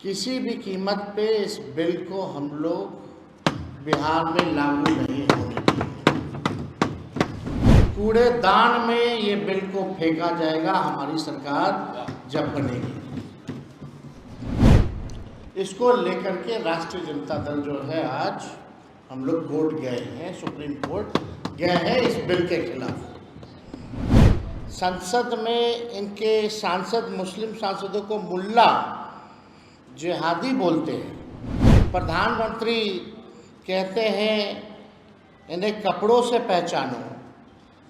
किसी भी कीमत पे इस बिल को हम लोग बिहार में लागू नहीं होने देंगे। कूड़ेदान में ये बिल को फेंका जाएगा हमारी सरकार जब बनेगी। इसको लेकर के राष्ट्रीय जनता दल जो है आज हम लोग कोर्ट गए हैं, सुप्रीम कोर्ट गए हैं इस बिल के खिलाफ। संसद में इनके सांसद मुस्लिम सांसदों को मुल्ला जिहादी बोलते हैं। प्रधानमंत्री कहते हैं इन्हें कपड़ों से पहचानो।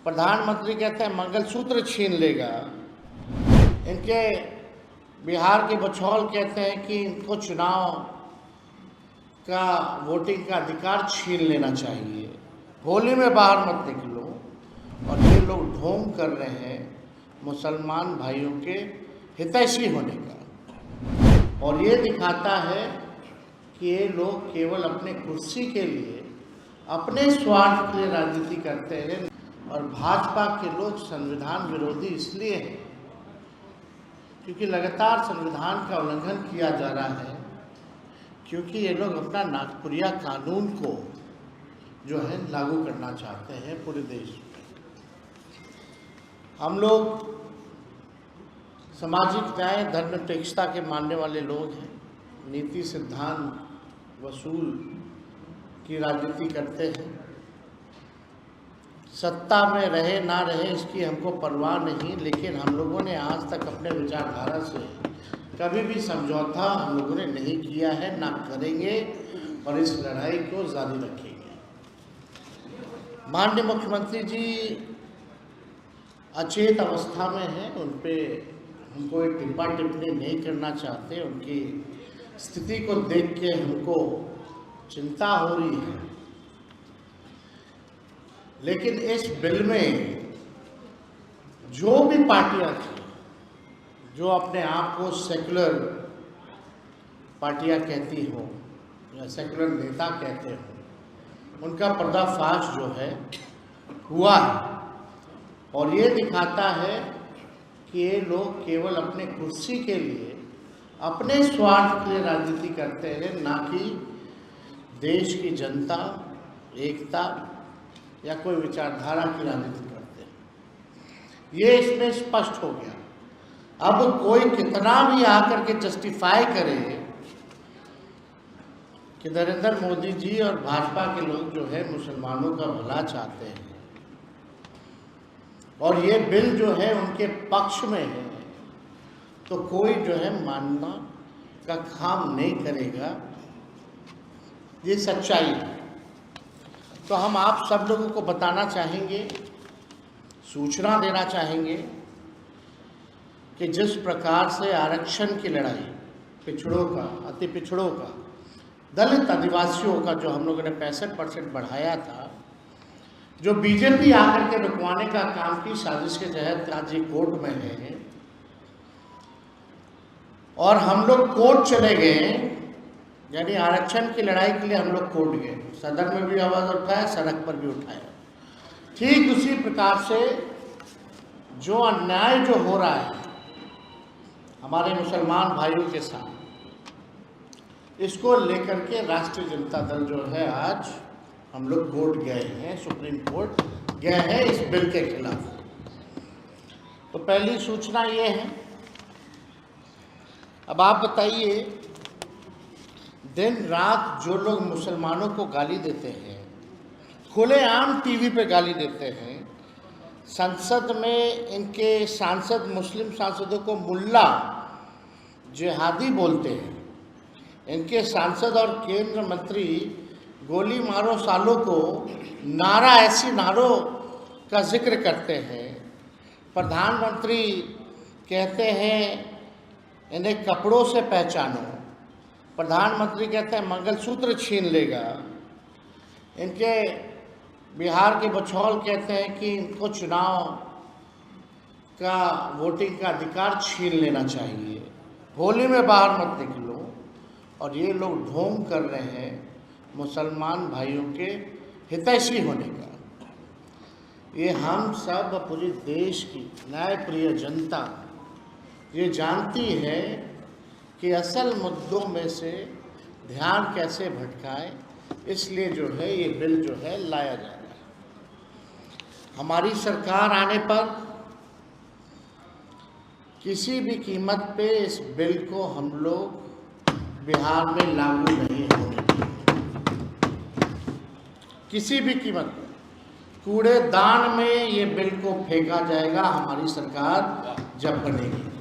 प्रधानमंत्री कहते हैं मंगलसूत्र छीन लेगा। इनके बिहार के बछौल कहते हैं कि इनको चुनाव का वोटिंग का अधिकार छीन लेना चाहिए। होली में बाहर मत निकलो। और ये लोग ढोंग कर रहे हैं मुसलमान भाइयों के हितैषी होने का। और ये दिखाता है कि ये लोग केवल अपने कुर्सी के लिए, अपने स्वार्थ के लिए राजनीति करते हैं। और भाजपा के लोग संविधान विरोधी इसलिए हैं क्योंकि लगातार संविधान का उल्लंघन किया जा रहा है, क्योंकि ये लोग अपना नागपुरिया कानून को जो है लागू करना चाहते हैं पूरे देश में। हम लोग सामाजिक न्याय, धर्मनिरपेक्षता के मानने वाले लोग हैं। नीति, सिद्धांत, वसूल की राजनीति करते हैं। सत्ता में रहे ना रहे इसकी हमको परवाह नहीं, लेकिन हम लोगों ने आज तक अपने विचारधारा से कभी भी समझौता हम लोगों ने नहीं किया है, ना करेंगे और इस लड़ाई को जारी रखेंगे। माननीय मुख्यमंत्री जी अचेत अवस्था में हैं, उन पे हम कोई टिप्पा टिप्पणी नहीं करना चाहते। उनकी स्थिति को देख के हमको चिंता हो रही है। लेकिन इस बिल में जो भी पार्टियां थी, जो अपने आप को सेकुलर पार्टियां कहती हो या सेकुलर नेता कहते हो, उनका पर्दाफाश जो है हुआ है। और ये दिखाता है कि ये लोग केवल अपने कुर्सी के लिए, अपने स्वार्थ के लिए राजनीति करते हैं, ना कि देश की जनता, एकता या कोई विचारधारा की राजनीति करते हैं। ये इसमें स्पष्ट हो गया। अब कोई कितना भी आकर के जस्टिफाई करे कि नरेंद्र मोदी जी और भाजपा के लोग जो है मुसलमानों का भला चाहते हैं और ये बिल जो है उनके पक्ष में है, तो कोई जो है मानना का काम नहीं करेगा। ये सच्चाई है। तो हम आप सब लोगों को बताना चाहेंगे, सूचना देना चाहेंगे कि जिस प्रकार से आरक्षण की लड़ाई, पिछड़ों का, अति पिछड़ों का, दलित आदिवासियों का जो हम लोगों ने 65% बढ़ाया था, जो बीजेपी आकर के रुकवाने का काम की साजिश के तहत आज ये कोर्ट में है। और हम लोग कोर्ट चले गए, यानी आरक्षण की लड़ाई के लिए हम लोग कोर्ट गए। सदन में भी आवाज़ उठाया, सड़क पर भी उठाया। ठीक उसी प्रकार से जो अन्याय जो हो रहा है हमारे मुसलमान भाइयों के साथ, इसको लेकर के राष्ट्रीय जनता दल जो है आज हम लोग कोर्ट गए हैं, सुप्रीम कोर्ट गए हैं इस बिल के खिलाफ। तो पहली सूचना ये है। अब आप बताइए, दिन रात जो लोग मुसलमानों को गाली देते हैं, खुलेआम टीवी पे गाली देते हैं, संसद में इनके सांसद मुस्लिम सांसदों को मुल्ला जिहादी बोलते हैं। इनके सांसद और केंद्र मंत्री गोली मारो सालों को नारा, ऐसी नारों का जिक्र करते हैं। प्रधानमंत्री कहते हैं इन्हें कपड़ों से पहचानो। प्रधानमंत्री कहते हैं मंगलसूत्र छीन लेगा। इनके बिहार के बछौल कहते हैं कि इनको चुनाव का वोटिंग का अधिकार छीन लेना चाहिए। होली में बाहर मत निकलो। और ये लोग ढोंग कर रहे हैं मुसलमान भाइयों के हितैषी होने का। ये हम सब पूरे देश की न्यायप्रिय जनता ये जानती है कि असल मुद्दों में से ध्यान कैसे भटकाए, इसलिए जो है ये बिल जो है लाया जा रहा है। हमारी सरकार आने पर किसी भी कीमत पे इस बिल को हम लोग बिहार में लागू नहीं होने देंगे, किसी भी कीमत पे। कूड़ेदान में ये बिल को फेंका जाएगा हमारी सरकार जब बनेगी।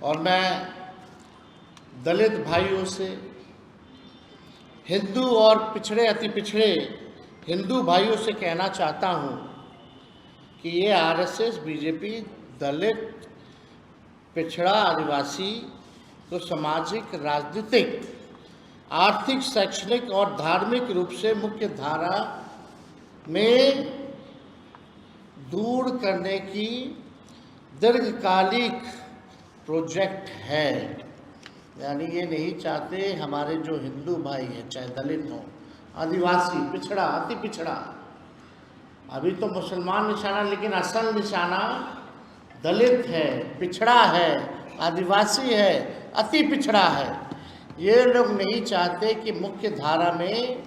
और मैं दलित भाइयों से, हिंदू और पिछड़े अति पिछड़े हिंदू भाइयों से कहना चाहता हूँ कि ये आरएसएस, बीजेपी दलित, पिछड़ा, आदिवासी को सामाजिक, राजनीतिक, आर्थिक, शैक्षणिक और धार्मिक रूप से मुख्य धारा में दूर करने की दीर्घकालिक प्रोजेक्ट है। यानी ये नहीं चाहते हमारे जो हिंदू भाई हैं, चाहे दलित हों, आदिवासी, पिछड़ा, अति पिछड़ा, अभी तो मुसलमान निशाना, लेकिन असल निशाना दलित है, पिछड़ा है, आदिवासी है, अति पिछड़ा है। ये लोग नहीं चाहते कि मुख्य धारा में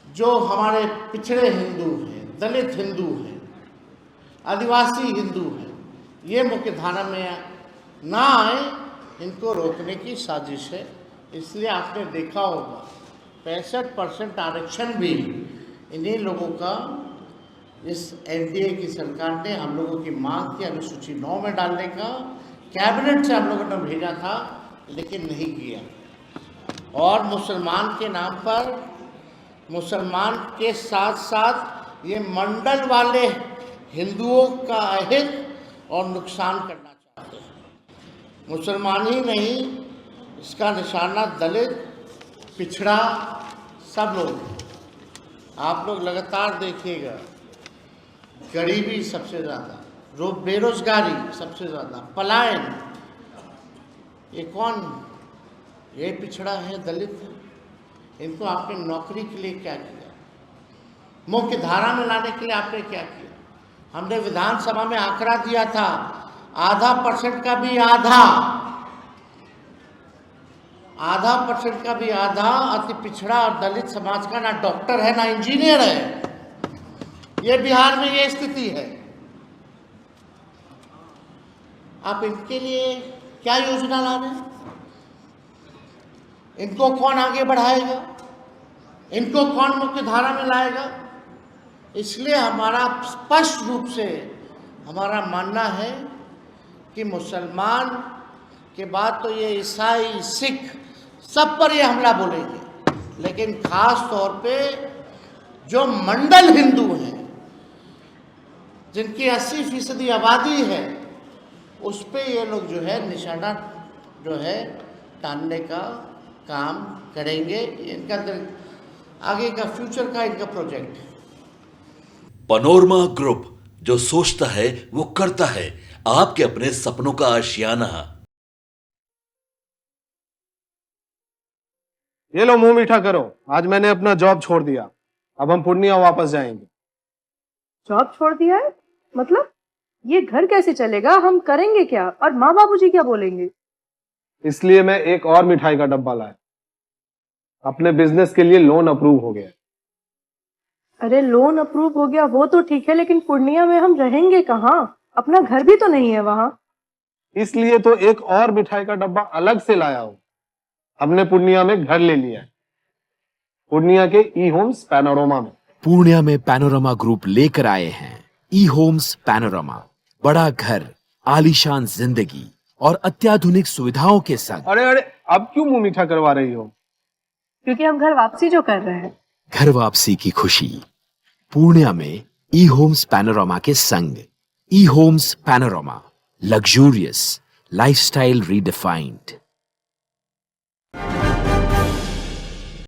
जो हमारे पिछड़े हिंदू हैं, दलित हिंदू हैं, आदिवासी हिंदू हैं, ये मुख्य धारा में ना आए, इनको रोकने की साजिश है। इसलिए आपने देखा होगा 65% आरक्षण भी इन्हीं लोगों का इस एनडीए की सरकार ने, हम लोगों की मांग थी अनुसूची 9 में डालने का, कैबिनेट से हम लोगों ने भेजा था, लेकिन नहीं किया। और मुसलमान के नाम पर, मुसलमान के साथ साथ ये मंडल वाले हिंदुओं का अहित और नुकसान करना चाहते हैं। मुसलमान ही नहीं, इसका निशाना दलित, पिछड़ा, सब लोग। आप लोग लगातार देखिएगा, गरीबी सबसे ज़्यादा, बेरोजगारी सबसे ज़्यादा, पलायन, ये कौन? ये पिछड़ा है, दलित है। इनको आपने नौकरी के लिए क्या किया? मुख्य धारा में लाने के लिए आपने क्या किया? हमने विधानसभा में आंकड़ा दिया था, 0.5% का भी आधा अति पिछड़ा और दलित समाज का ना डॉक्टर है, ना इंजीनियर है। ये बिहार में ये स्थिति है। आप इनके लिए क्या योजना ला रहे हैं? इनको कौन आगे बढ़ाएगा? इनको कौन मुख्य धारा में लाएगा? इसलिए हमारा स्पष्ट रूप से हमारा मानना है कि मुसलमान के बाद तो ये ईसाई, सिख, सब पर ये हमला बोलेंगे, लेकिन खास तौर पे जो मंडल हिंदू हैं, जिनकी 80% आबादी है, उस पे ये लोग जो है निशाना जो है टालने का काम करेंगे। इनका आगे का फ्यूचर का इनका प्रोजेक्ट है। पैनोरमा ग्रुप, जो सोचता है वो करता है। आपके अपने सपनों का आशियाना। ये लो, मुंह मीठा करो। आज मैंने अपना जॉब छोड़ दिया, अब हम पूर्णिया वापस जाएंगे। जॉब छोड़ दिया है? मतलब ये घर कैसे चलेगा? हम करेंगे क्या? और माँ बाबूजी क्या बोलेंगे? इसलिए मैं एक और मिठाई का डब्बा लाया। अपने बिजनेस के लिए लोन अप्रूव हो गया। अरे लोन अप्रूव हो गया वो तो ठीक है, लेकिन पूर्णिया में हम रहेंगे कहाँ? अपना घर भी तो नहीं है वहाँ। इसलिए तो एक और मिठाई का डब्बा अलग से लाया हूँ। हमने पूर्णिया में घर ले लिया है, पूर्णिया के ई होम्स पैनोरमा में। पूर्णिया में पैनोरमा ग्रुप लेकर आए हैं ई होम्स पैनोरमा। बड़ा घर, आलीशान जिंदगी और अत्याधुनिक सुविधाओं के संग। अरे अब क्यों मुंह मीठा करवा रही हो? क्योंकि हम घर वापसी जो कर रहे हैं। घर वापसी की खुशी पूर्णिया में ई होम्स पैनोरमा के संग। ई homes panorama, luxurious lifestyle redefined.